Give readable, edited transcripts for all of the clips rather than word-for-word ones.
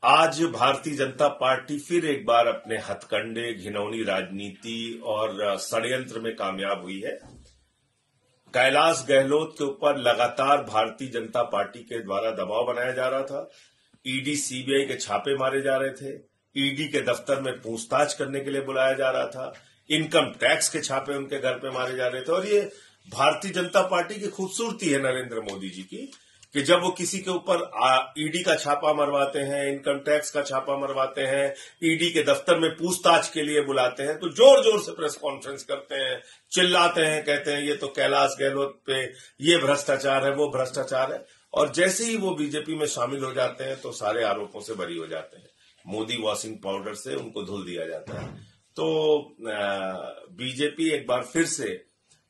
आज भारतीय जनता पार्टी फिर एक बार अपने हथकंडे, घिनौनी राजनीति और षड्यंत्र में कामयाब हुई है। कैलाश गहलोत के ऊपर लगातार भारतीय जनता पार्टी के द्वारा दबाव बनाया जा रहा था। ईडी, सीबीआई के छापे मारे जा रहे थे। ईडी के दफ्तर में पूछताछ करने के लिए बुलाया जा रहा था। इनकम टैक्स के छापे उनके घर पे मारे जा रहे थे। और ये भारतीय जनता पार्टी की खूबसूरती है नरेंद्र मोदी जी की कि जब वो किसी के ऊपर ईडी का छापा मरवाते हैं, इनकम टैक्स का छापा मरवाते हैं, ईडी के दफ्तर में पूछताछ के लिए बुलाते हैं, तो जोर जोर से प्रेस कॉन्फ्रेंस करते हैं, चिल्लाते हैं, कहते हैं ये तो कैलाश गहलोत पे ये भ्रष्टाचार है, वो भ्रष्टाचार है। और जैसे ही वो बीजेपी में शामिल हो जाते हैं तो सारे आरोपों से बरी हो जाते हैं। मोदी वॉशिंग पाउडर से उनको धुल दिया जाता है। तो बीजेपी एक बार फिर से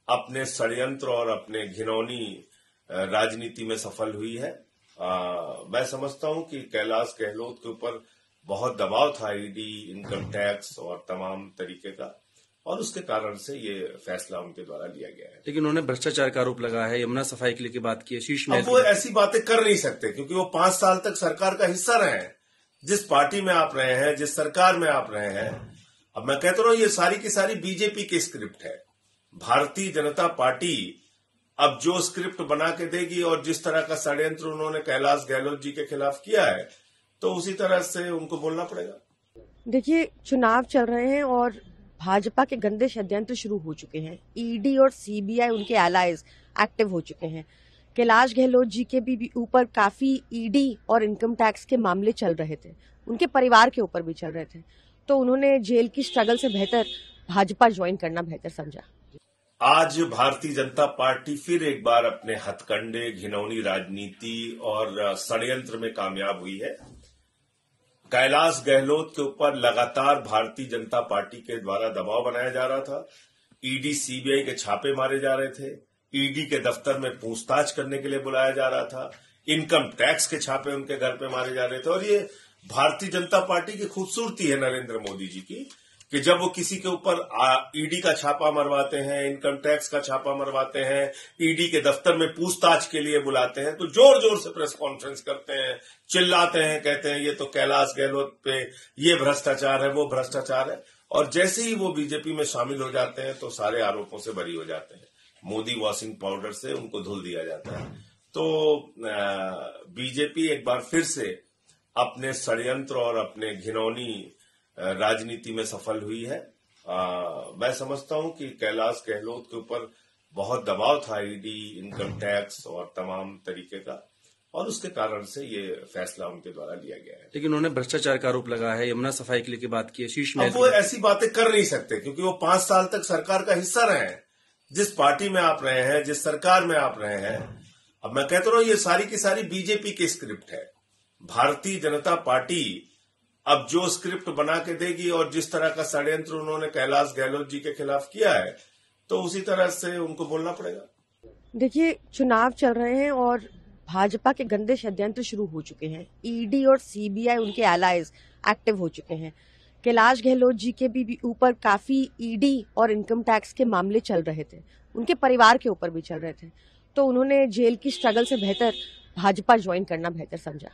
अपने षड्यंत्र और अपने घिनौनी राजनीति में सफल हुई है। मैं समझता हूं कि कैलाश गहलोत के ऊपर बहुत दबाव था ईडी, इनकम टैक्स और तमाम तरीके का, और उसके कारण से ये फैसला उनके द्वारा लिया गया है। लेकिन उन्होंने भ्रष्टाचार का आरोप लगाया है, यमुना सफाई के लिए की बात की है, शीश में। अब वो ऐसी बातें कर नहीं सकते क्योंकि वो 5 साल तक सरकार का हिस्सा रहे हैं। जिस पार्टी में आप रहे हैं, जिस सरकार में आप रहे हैं, अब मैं कहता हूं ये सारी की सारी बीजेपी की स्क्रिप्ट है। भारतीय जनता पार्टी अब जो स्क्रिप्ट बना के देगी और जिस तरह का षड्यंत्र उन्होंने कैलाश गहलोत जी के खिलाफ किया है, तो उसी तरह से उनको बोलना पड़ेगा। देखिए, चुनाव चल रहे हैं और भाजपा के गंदे षड्यंत्र शुरू हो चुके हैं। ईडी और सीबीआई उनके एलाइज एक्टिव हो चुके हैं। कैलाश गहलोत जी के भी ऊपर काफी ईडी और इनकम टैक्स के मामले चल रहे थे, उनके परिवार के ऊपर भी चल रहे थे। तो उन्होंने जेल की स्ट्रगल से बेहतर भाजपा ज्वाइन करना बेहतर समझा। आज भारतीय जनता पार्टी फिर एक बार अपने हथकंडे, घिनौनी राजनीति और षड्यंत्र में कामयाब हुई है। कैलाश गहलोत के ऊपर लगातार भारतीय जनता पार्टी के द्वारा दबाव बनाया जा रहा था। ईडी, सीबीआई के छापे मारे जा रहे थे। ईडी के दफ्तर में पूछताछ करने के लिए बुलाया जा रहा था। इनकम टैक्स के छापे उनके घर पे मारे जा रहे थे। और ये भारतीय जनता पार्टी की खूबसूरती है नरेंद्र मोदी जी की कि जब वो किसी के ऊपर ईडी का छापा मरवाते हैं, इनकम टैक्स का छापा मरवाते हैं, ईडी के दफ्तर में पूछताछ के लिए बुलाते हैं, तो जोर जोर से प्रेस कॉन्फ्रेंस करते हैं, चिल्लाते हैं, कहते हैं ये तो कैलाश गहलोत पे ये भ्रष्टाचार है, वो भ्रष्टाचार है। और जैसे ही वो बीजेपी में शामिल हो जाते हैं तो सारे आरोपों से बरी हो जाते हैं। मोदी वॉशिंग पाउडर से उनको धुल दिया जाता है। तो बीजेपी एक बार फिर से अपने षड्यंत्र और अपने घिनौनी राजनीति में सफल हुई है। मैं समझता हूं कि कैलाश गहलोत के ऊपर बहुत दबाव था ईडी, इनकम टैक्स और तमाम तरीके का, और उसके कारण से ये फैसला उनके द्वारा लिया गया है। लेकिन उन्होंने भ्रष्टाचार का आरोप लगाया है, यमुना सफाई के लिए की बात की है, शीश में। अब वो ऐसी बातें कर नहीं सकते क्योंकि वो 5 साल तक सरकार का हिस्सा रहे हैं। जिस पार्टी में आप रहे हैं, जिस सरकार में आप रहे हैं, अब मैं कहता हूं ये सारी की सारी बीजेपी की स्क्रिप्ट है। भारतीय जनता पार्टी अब जो स्क्रिप्ट बना के देगी और जिस तरह का षड्यंत्र उन्होंने कैलाश गहलोत जी के खिलाफ किया है, तो उसी तरह से उनको बोलना पड़ेगा। देखिए, चुनाव चल रहे हैं और भाजपा के गंदे षड्यंत्र शुरू हो चुके हैं। ईडी और सीबीआई उनके एलाइज एक्टिव हो चुके हैं। कैलाश गहलोत जी के भी ऊपर काफी ईडी और इनकम टैक्स के मामले चल रहे थे, उनके परिवार के ऊपर भी चल रहे थे। तो उन्होंने जेल की स्ट्रगल से बेहतर भाजपा ज्वाइन करना बेहतर समझा।